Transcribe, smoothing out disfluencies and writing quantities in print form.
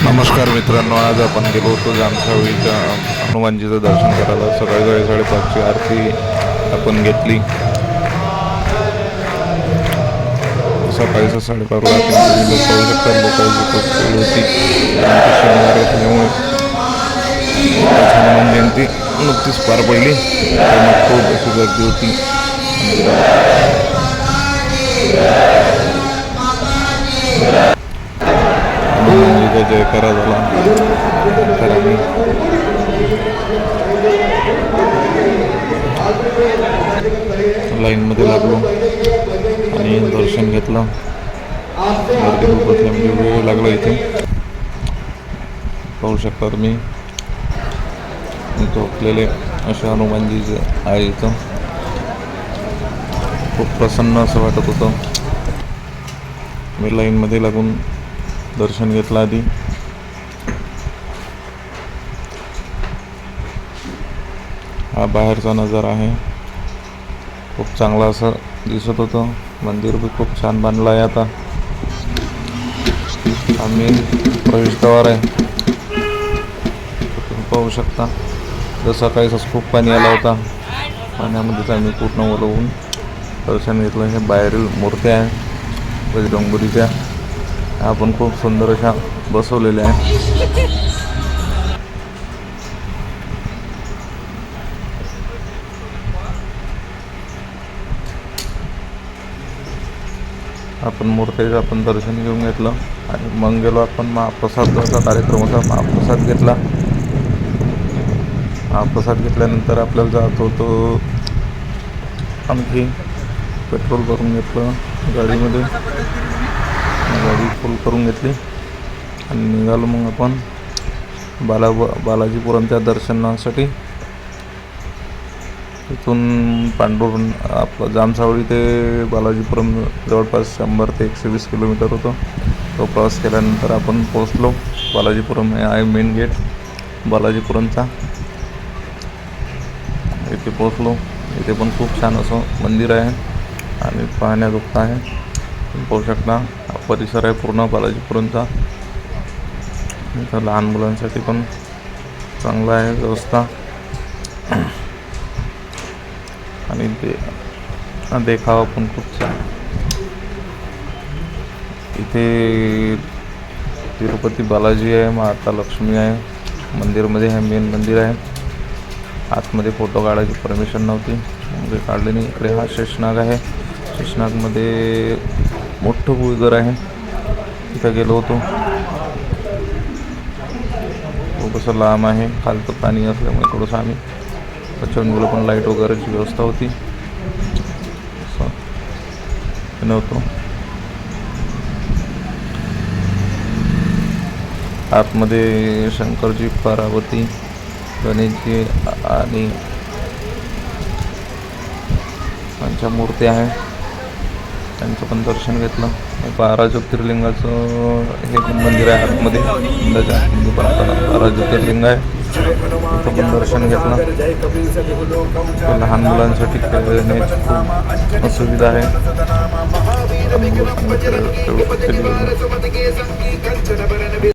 नमस्कार मित्रांनो, आज आपण गेलो होतो जामसावळीच्या हनुमानजीचं दर्शन करायला. सकाळी 5:30ची आरती आपण घेतली. सकाळी 5:30 आरती तुम्ही पाहू शकता. लोकांची खूप गर्दी होती, कारण की शनिवार असल्यामुळे हनुमान जयंती नुकतीच पार पडली, त्यामुळे खूप अशी गर्दी होती. हनुमानजीचा जयकारा झाला. तर आम्ही लाईनमध्ये लागलो आणि दर्शन घेतलं. गर्दी खूप असल्यामुळे वेळ लागला. इथे पाहू शकता तुम्ही, झोपलेले असे हनुमानजी आहे. इथं खूप प्रसन्न असं वाटत होतं. मी लाईनमध्ये लागून दर्शन घेतलं. आधी हा बाहेरचा नजारा आहे. खूप चांगला असं दिसत होतं. मंदिर बी खूप छान बांधलं आहे. आता आम्ही प्रवेशद्वार आहे, तुम्ही पाहू शकता. जसं सकाळीच खूप पाणी आला होता, पाण्यामध्येच आम्ही पूर्ण ओलवून दर्शन घेतलं. हे बाहेरील मूर्त्या आहे बजरंगबलीच्या, आपण खूप सुंदर अशा बसवलेल्या आहे. आपण मूर्तीचं आपण दर्शन घेऊन घेतलं आणि मग गेलो आपण महाप्रसादाचा कार्यक्रम होता. महाप्रसाद घेतला. महाप्रसाद घेतल्यानंतर आपल्याला जात होतो, आणखी पेट्रोल भरून घेतलं गाडीमध्ये. गाडी फुल करून घेतली आणि निघालो मग आपण बालाजीपुरमच्या दर्शनासाठी. इथून पांडुर आपलं जामसावळी ते बालाजीपुरम जवळपास 100 ते 120 किलोमीटर होतं. तो प्रवास केल्यानंतर आपण पोहोचलो. बालाजीपुरम हे आहे मेन गेट बालाजीपुरमचा. इथे पोहोचलो. इथे पण खूप छान असं मंदिर आहे आणि पाहण्याजोगतं आहे. तुम्ही पाहू शकता, हा परिसर आहे पूर्ण बालाजीपुरमचा. इथं लहान मुलांसाठी पण चांगला आहे व्यवस्था. आणि ते देखावा पण खूप छान. इथे तिरुपती बालाजी आहे, माता लक्ष्मी आहे. मंदिरमध्ये हे मेन मंदिर आहे. आतमध्ये फोटो काढायची परमिशन नव्हती, म्हणजे काढले नाही. इकडे हा शेषनाग आहे. शेषनागमध्ये मोठं भुईगर आहे, तिथं गेलो होतो. खूप असं लांब आहे. खालतं पाणी असल्यामुळे थोडंसं आम्ही बचावून गेलो, पण लाईट वगैरेची व्यवस्था होती असं नव्हतं. आतमध्ये शंकरजी, पार्वती, गणेशजी आणि त्यांच्या मूर्ती आहे. त्यांचं पण दर्शन घेतलं. 12 ज्योतिर्लिंगाचं हे पण मंदिर आहे आतमध्ये. आतमध्ये पण 12 ज्योतिर्लिंग आहे. तिथं पण दर्शन घेतलं. लहान मुलांसाठी खेळण्याची खूप सुविधा आहे.